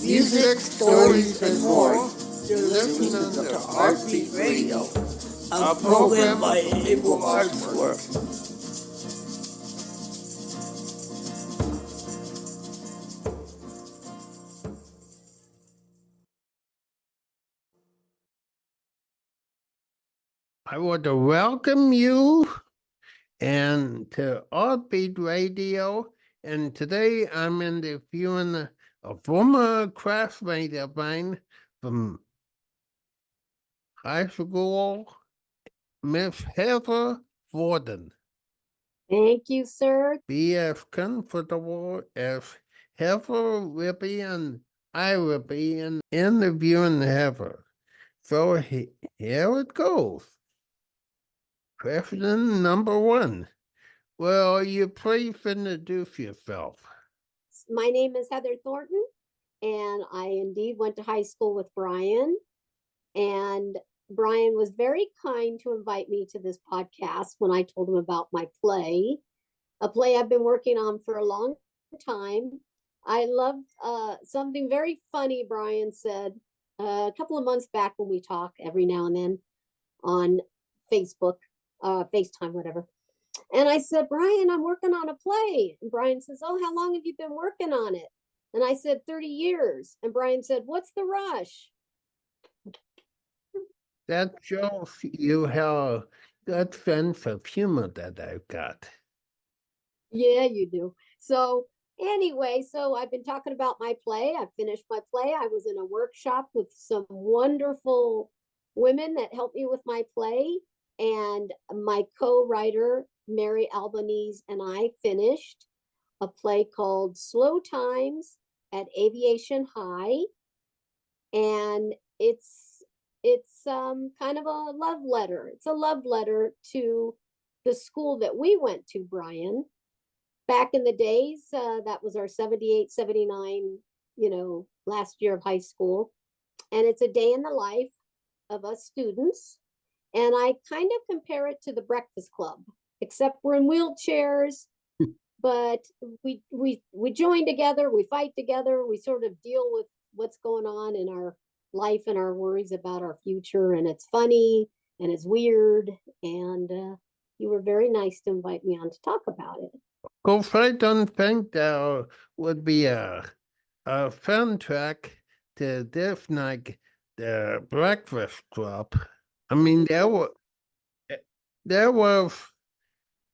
music, stories, and more. You're listening to Artbeat Radio, a program by Able Arts Work. I want to welcome you and to Artbeat Radio, and today I'm interviewing a former classmate of mine from high school, Miss Heather Thornton. Thank you, sir. Be as comfortable as Heather will be, and I will be interviewing Heather. So here it goes. Question number one. Well, you please introduce yourself. My name is Heather Thornton, and I indeed went to high school with Brian. And Brian was very kind to invite me to this podcast when I told him about my play, a play I've been working on for a long time. I loved something very funny Brian said a couple of months back when we talk every now and then on Facebook, FaceTime, whatever. And I said, Brian, I'm working on a play. And Brian says, oh, how long have you been working on it? And I said, 30 years. And Brian said, what's the rush? That shows you how good sense of humor that I've got. Yeah, you do. So anyway, so I've been talking about my play. I finished my play. I was in a workshop with some wonderful women that helped me with my play. And my co-writer, Mary Albanese, and I finished a play called Slow Times at Aviation High. And it's kind of a love letter. It's a love letter to the school that we went to, Brian. Back in the days, that was our 78, 79, last year of high school. And it's a day in the life of us students. And I kind of compare it to the Breakfast Club, except we're in wheelchairs, but we join together, we fight together, we sort of deal with what's going on in our life and our worries about our future. And it's funny and it's weird. And you were very nice to invite me on to talk about it. Of course, I don't think there would be a soundtrack to this like the Breakfast Club. I mean, there was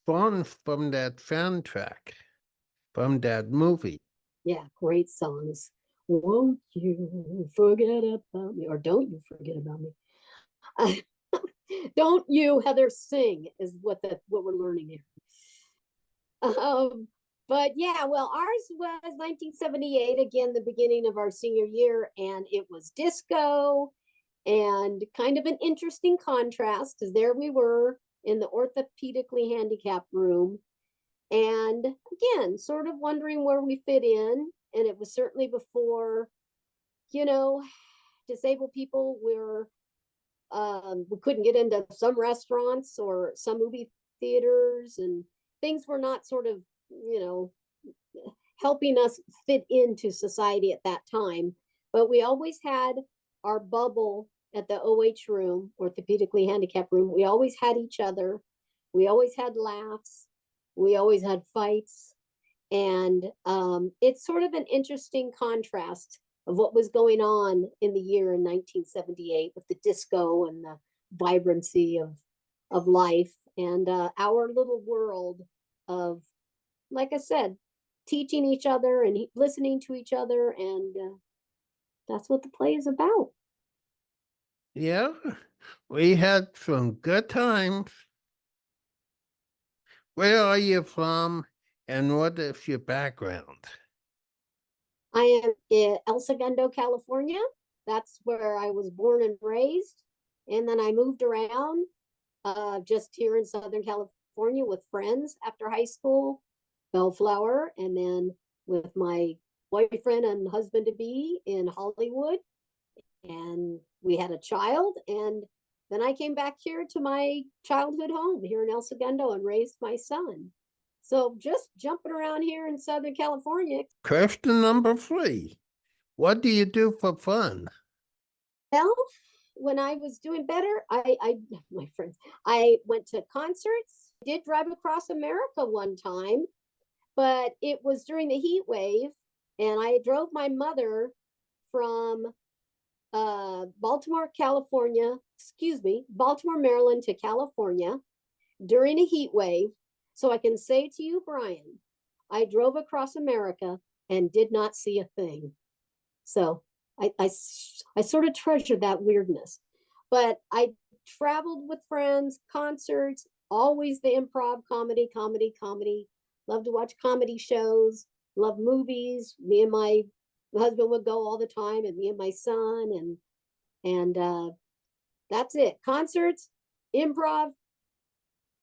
songs from that soundtrack, from that movie. Yeah, great songs. Won't you forget about me, or don't you forget about me? Don't you, Heather, sing is what we're learning here. But yeah, well, ours was 1978, again, the beginning of our senior year, and it was disco. And kind of an interesting contrast, because there we were in the orthopedically handicapped room. And again, sort of wondering where we fit in. And it was certainly before, disabled people we couldn't get into some restaurants or some movie theaters, and things were not sort of, helping us fit into society at that time. But we always had our bubble at the OH room, orthopedically handicapped room. We always had each other. We always had laughs. We always had fights. And it's sort of an interesting contrast of what was going on in the year in 1978 with the disco and the vibrancy of life, and our little world of, like I said, teaching each other and listening to each other. And that's what the play is about. Yeah, we had some good times. Where are you from, and what is your background? I am in El Segundo, California. That's where I was born and raised. And then I moved around just here in Southern California with friends after high school, Bellflower, and then with my boyfriend and husband-to-be in Hollywood. And we had a child, and then I came back here to my childhood home here in El Segundo and raised my son. So just jumping around here in Southern California. Question number 3. What do you do for fun? Well, when I was doing better, my friends, I went to concerts. Did drive across America one time, but it was during the heat wave, and I drove my mother from Baltimore, Maryland to California during a heat wave. So I can say to you, Brian, I drove across America and did not see a thing. So I sort of treasure that weirdness. But I traveled with friends, concerts, always the improv, comedy. Love to watch comedy shows, love movies. Me and my husband would go all the time, and me and my son, and that's it. Concerts, improv,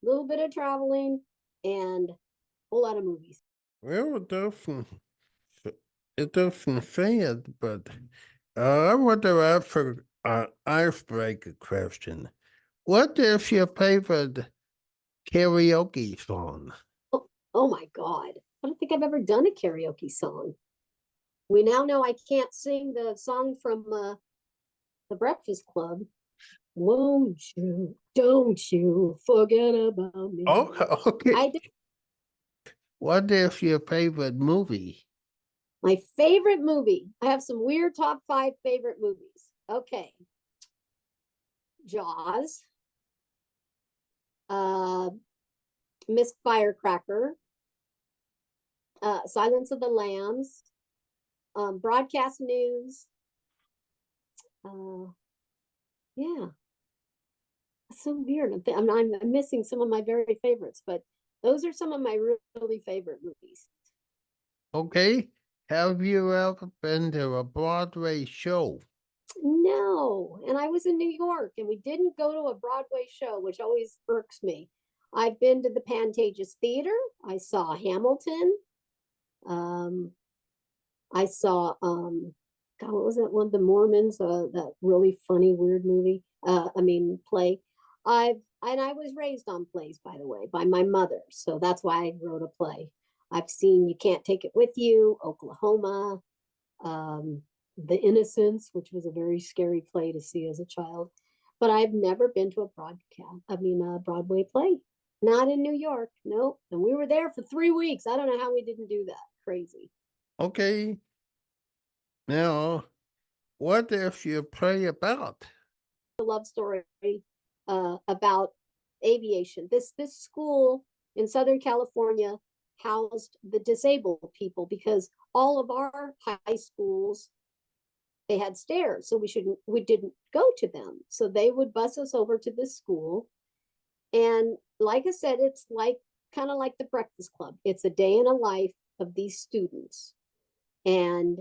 little bit of traveling, and a whole lot of movies. Well, it doesn't say it, but I want to ask for an icebreaker question. What is your favorite karaoke song? Oh my God. I don't think I've ever done a karaoke song. We now know I can't sing the song from the Breakfast Club. Won't you, don't you forget about me. Oh, okay. I did. What is your favorite movie? My favorite movie. I have some weird top 5 favorite movies. Okay. Jaws. Miss Firecracker. Silence of the Lambs. Broadcast News. Yeah. It's so weird. I'm missing some of my very favorites, but those are some of my really favorite movies. Okay. Have you ever been to a Broadway show? No, and I was in New York, and we didn't go to a Broadway show, which always irks me. I've been to the Pantages Theater. I saw Hamilton. I saw God, what was that one? The Mormons, that really funny, weird movie. Play. I was raised on plays, by the way, by my mother, so that's why I wrote a play. I've seen You Can't Take It With You, Oklahoma, The Innocents, which was a very scary play to see as a child. But I've never been to a Broadway play. Not in New York, nope. And we were there for 3 weeks. I don't know how we didn't do that. Crazy. Okay. Now, what is your play about? A love story about aviation. This school in Southern California housed the disabled people because all of our high schools, they had stairs, so we didn't go to them. So they would bus us over to this school. And like I said, it's kind of like the Breakfast Club. It's a day in a life of these students. And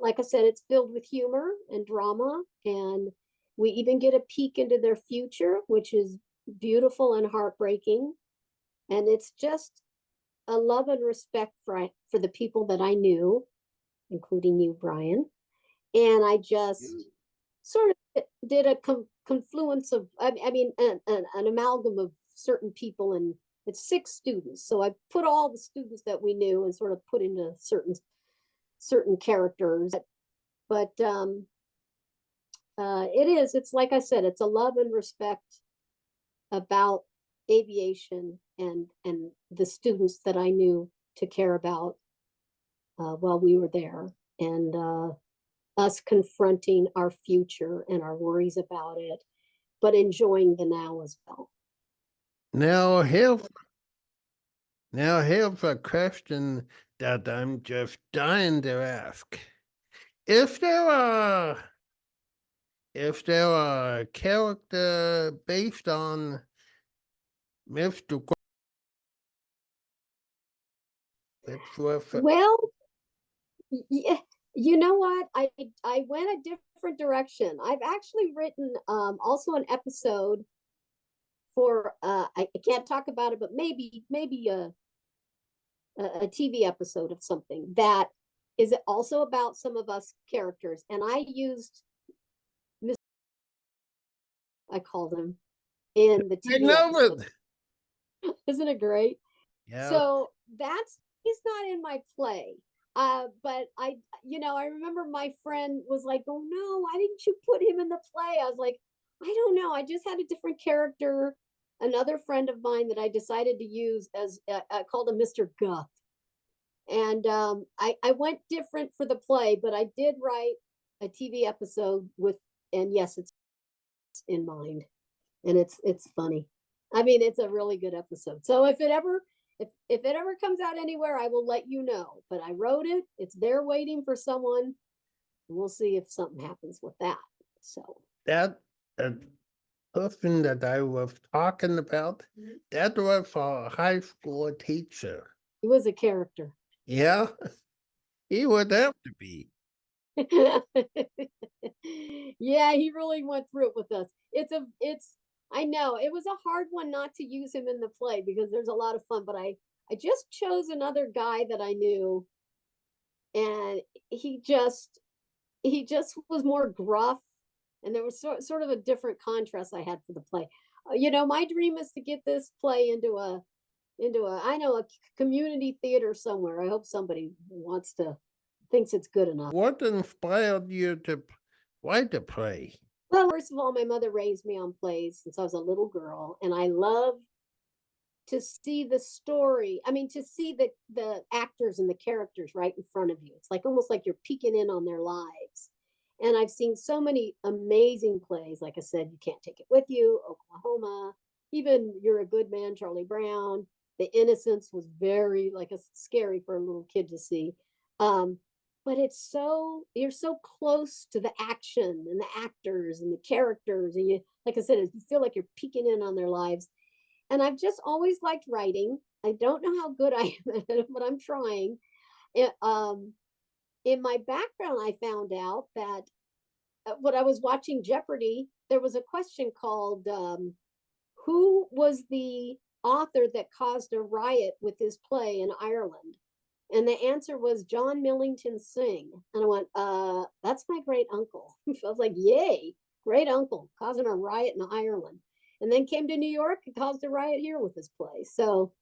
like I said, it's filled with humor and drama, and we even get a peek into their future, which is beautiful and heartbreaking. And it's just a love and respect for the people that I knew, including you, Brian. And I just sort of did a confluence of, an amalgam of certain people, and it's 6 students. So I put all the students that we knew and sort of put into certain characters. But it's like I said, it's a love and respect about aviation and the students that I knew to care about while we were there, and us confronting our future and our worries about it, but enjoying the now as well. Now, here's a question that I'm just dying to ask. If there are a character based on Mr. Well, yeah, you know what? I went a different direction. I've actually written also an episode for I can't talk about it, but maybe a TV episode of something that is also about some of us characters. And I used I called him in the TV episode. Isn't it great? Yeah. So he's not in my play. But I remember my friend was like, "Oh no, why didn't you put him in the play?" I was like, "I don't know. I just had a different character." Another friend of mine that I decided to use as I called him Mr. Guff, and I went different for the play, but I did write a TV episode with, and yes, it's in mind, and it's funny. I mean, it's a really good episode. So if it ever comes out anywhere, I will let you know. But I wrote it. It's there waiting for someone. We'll see if something happens with that. So That uh, person that I was talking about, that was a high school teacher. he was a character. Yeah, he would have to be. Yeah, he really went through it with us. I know it was a hard one not to use him in the play because there's a lot of fun, but I just chose another guy that I knew, and he just was more gruff, and there was sort of a different contrast I had for the play. My dream is to get this play into a community theater somewhere. I hope somebody thinks it's good enough. What inspired you to write the play? Well, first of all, my mother raised me on plays since I was a little girl, and I love to see the story. I mean, to see the actors and the characters right in front of you. It's like almost like you're peeking in on their lives. And I've seen so many amazing plays. Like I said, You Can't Take It With You, Oklahoma, even You're a Good Man, Charlie Brown. The Innocents was very scary for a little kid to see. But you're so close to the action and the actors and the characters, and like I said, you feel like you're peeking in on their lives. And I've just always liked writing. I don't know how good I am at it, but I'm trying. In my background, I found out that when I was watching Jeopardy, there was a question called who was the author that caused a riot with his play in Ireland? And the answer was John Millington Synge. And I went, that's my great uncle. I was like, yay, great uncle causing a riot in Ireland. And then came to New York and caused a riot here with his play. So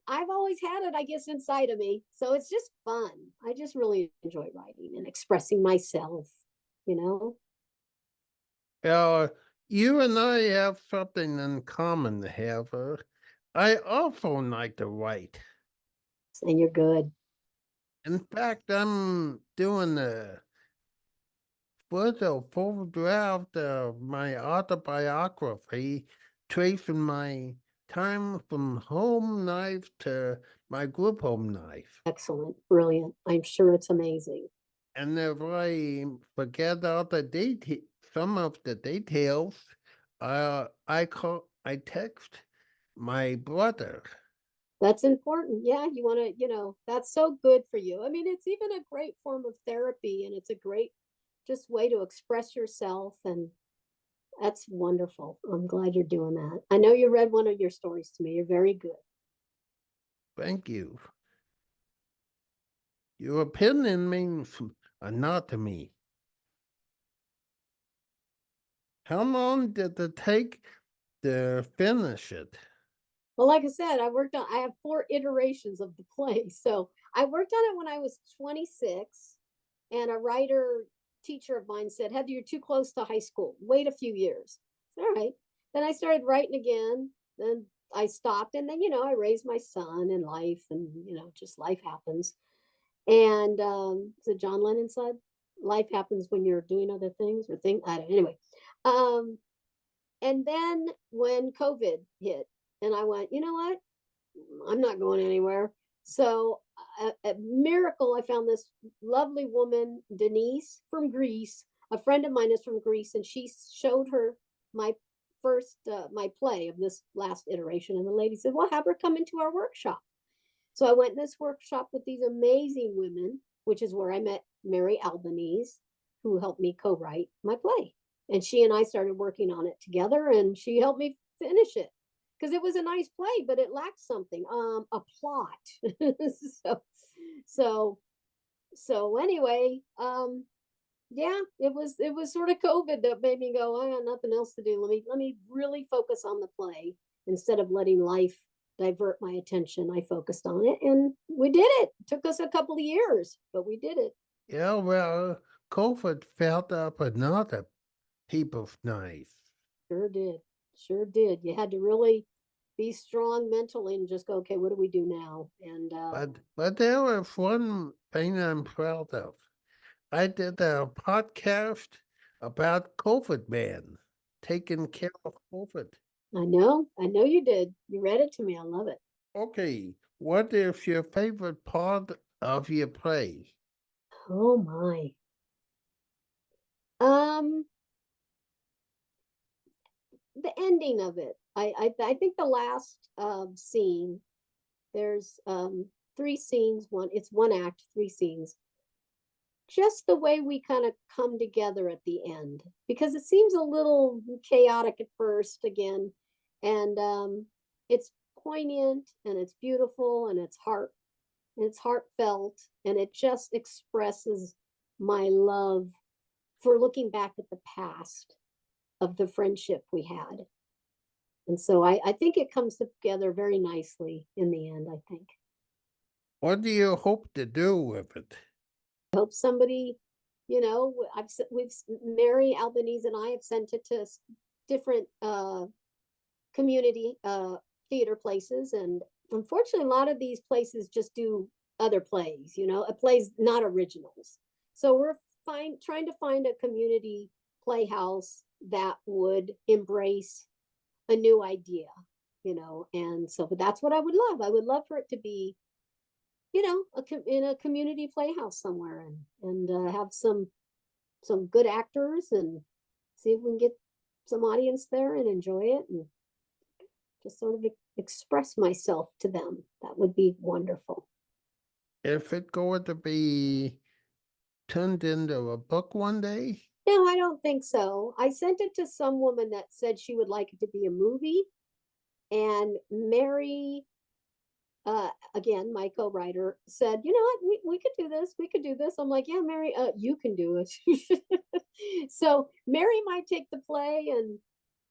I've always had it, I guess, inside of me. So it's just fun. I just really enjoy writing and expressing myself, you know? You and I have something in common, Heather. I also like to write. And you're good. In fact, I'm doing a full draft of my autobiography, tracing my time from home life to my group home life. Excellent. Brilliant. I'm sure it's amazing. And if I forget all the some of the details, I text my brother. That's important. Yeah, you want to, that's so good for you. I mean, it's even a great form of therapy, and it's a great just way to express yourself, and that's wonderful. I'm glad you're doing that. I know you read one of your stories to me. You're very good. Thank you. Your opinion means a lot to me. How long did it take to finish it? Well, like I said, I have 4 iterations of the play. So I worked on it when I was 26, and a teacher of mine said, Heather, you're too close to high school. Wait a few years. Said, all right. Then I started writing again. Then I stopped. And then, I raised my son in life, and, just life happens. And so John Lennon said, life happens when you're doing other things or things. I don't, anyway. And then when COVID hit, and I went, you know what? I'm not going anywhere. So a miracle, I found this lovely woman, Denise from Greece. A friend of mine is from Greece, and she showed her my my play of this last iteration. And the lady said, well, have her come into our workshop. So I went in this workshop with these amazing women, which is where I met Mary Albanese, who helped me co-write my play. And she and I started working on it together, and she helped me finish it. Because it was a nice play, but it lacked something, a plot. so anyway, yeah, it was sort of COVID that made me go, I got nothing else to do. Let me really focus on the play instead of letting life divert my attention. I focused on it and we did it. It took us a couple of years, but we did it. Yeah, well, COVID felt up another people's knife. Sure did. Sure did. You had to really be strong mentally and just go, okay, what do we do now? And But there was one thing I'm proud of. I did a podcast about COVID man, taking care of COVID. I know you did. You read it to me. I love it. Okay, what is your favorite part of your play? Oh my. Um, the ending of it. I think the last scene, there's three scenes, it's one act, three scenes. Just the way we kind of come together at the end, because it seems a little chaotic at first again, and it's poignant and it's beautiful and it's heartfelt, and it just expresses my love for looking back at the past of the friendship we had. And so I think it comes together very nicely in the end, I think. What do you hope to do with it? I hope somebody, Mary Albanese and I have sent it to different community theater places. And unfortunately, a lot of these places just do other plays, plays not originals. So we're trying to find a community playhouse that would embrace a new idea, and so but that's what I would love. I would love for it to be, in a community playhouse somewhere, and have some good actors, and see if we can get some audience there and enjoy it, and just sort of express myself to them. That would be wonderful. If it going to be turned into a book one day? No, I don't think so. I sent it to some woman that said she would like it to be a movie, and Mary, again, my co-writer, said, you know what, we could do this. We could do this. I'm like, yeah, Mary, you can do it. So Mary might take the play and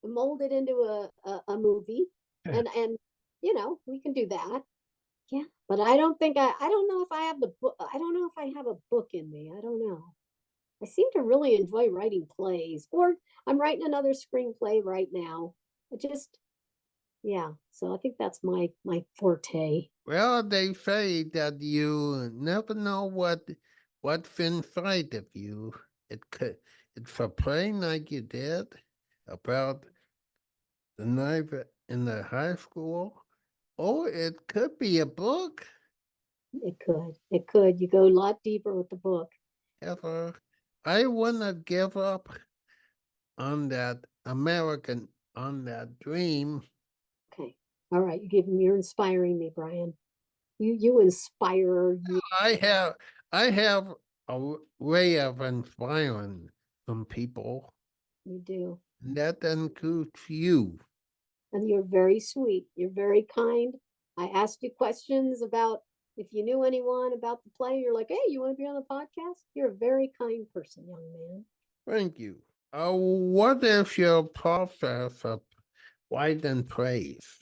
mold it into a movie, and we can do that. Yeah, but I don't know if I have the book. I don't know if I have a book in me. I don't know. I seem to really enjoy writing plays, or I'm writing another screenplay right now. Yeah, so I think that's my forte. Well, they say that you never know what's inside of you. It's a play like you did about the knife in the high school, or it could be a book. It could. You go a lot deeper with the book. Ever, I wouldn't give up on that on that dream. Okay, all right. You're inspiring me, Brian. You inspire you. I have a way of inspiring some people. You do. That includes you. And you're very sweet. You're very kind. I asked you questions about if you knew anyone about the play. You're like, hey, you want to be on the podcast? You're a very kind person, young man. Thank you. What is your process of writing praise?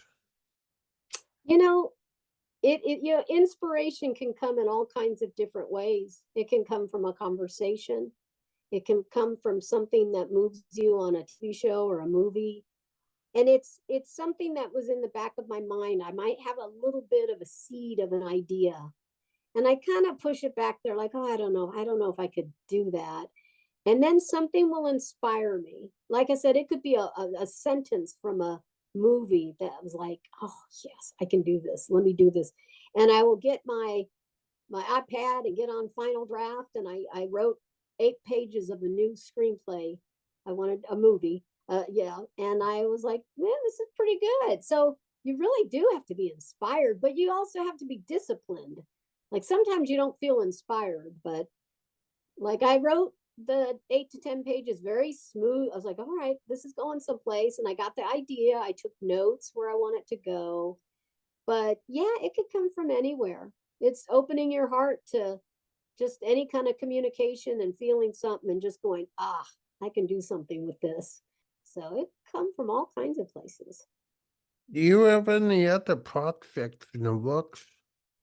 Inspiration can come in all kinds of different ways. It can come from a conversation. It can come from something that moves you on a TV show or a movie. And it's something that was in the back of my mind. I might have a little bit of a seed of an idea, and I kind of push it back there like, oh, I don't know if I could do that. And then something will inspire me. Like I said, it could be a sentence from a movie that was like, oh yes, I can do this. Let me do this. And I will get my iPad and get on Final Draft, and I wrote 8 pages of a new screenplay. I wanted a movie. And I was like, man, this is pretty good. So you really do have to be inspired, but you also have to be disciplined. Like sometimes you don't feel inspired, but like I wrote the 8 to 10 pages very smooth. I was like, all right, this is going someplace. And I got the idea. I took notes where I want it to go. But yeah, it could come from anywhere. It's opening your heart to just any kind of communication and feeling something and just going, I can do something with this. So it come from all kinds of places. Do you have any other projects in the works?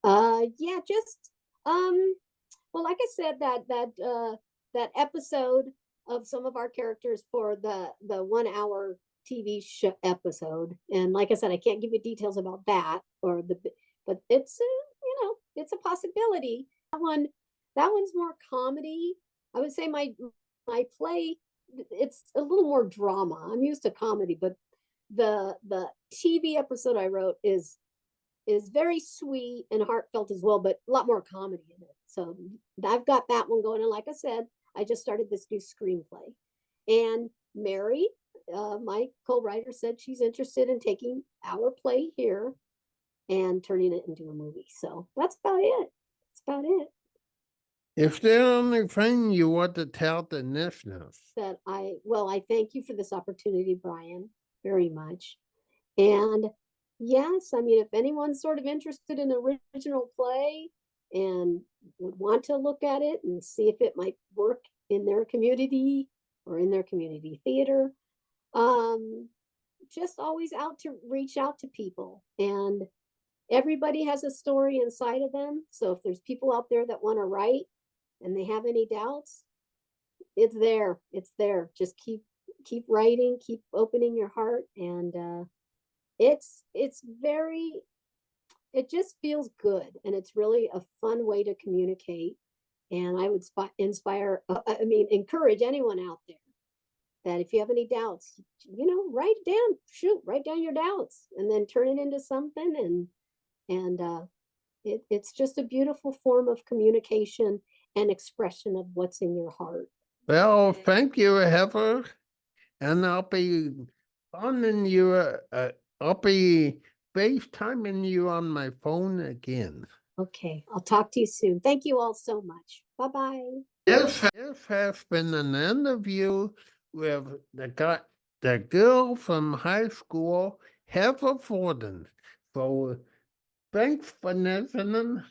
Yeah, just well, like I said, that episode of some of our characters for the 1 hour TV show episode, and like I said, I can't give you details about that but it's it's a possibility. That one's more comedy. I would say my play, it's a little more drama. I'm used to comedy, but the TV episode I wrote is very sweet and heartfelt as well, but a lot more comedy in it. So I've got that one going. And like I said, I just started this new screenplay. And Mary, my co-writer, said she's interested in taking our play here and turning it into a movie. So that's about it. That's about it. Is there anything you want to tell the listeners? I thank you for this opportunity, Brian, very much. And yes, I mean, if anyone's sort of interested in the original play and would want to look at it and see if it might work in their community or in their community theater, just always reach out to people. And everybody has a story inside of them. So if there's people out there that want to write and they have any doubts, it's there. It's there. Just keep writing, keep opening your heart, and it just feels good, and it's really a fun way to communicate. And I would encourage anyone out there that if you have any doubts, write down your doubts and then turn it into something. And it's just a beautiful form of communication and expression of what's in your heart. Well, thank you, Heather. And I'll be phoning you, I'll be FaceTiming you on my phone again. Okay, I'll talk to you soon. Thank you all so much. Bye-bye. This has been an interview with the girl from high school, Heather Thornton. So thanks for listening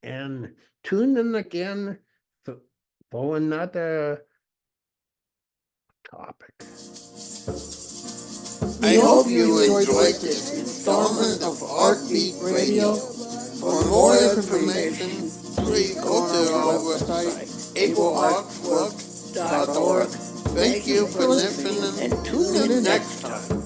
and tune in again for another topic. I hope you enjoyed this installment of Artbeat Radio. For more information, please go to our website, ableartwork.org. Thank you for listening and tune in next time.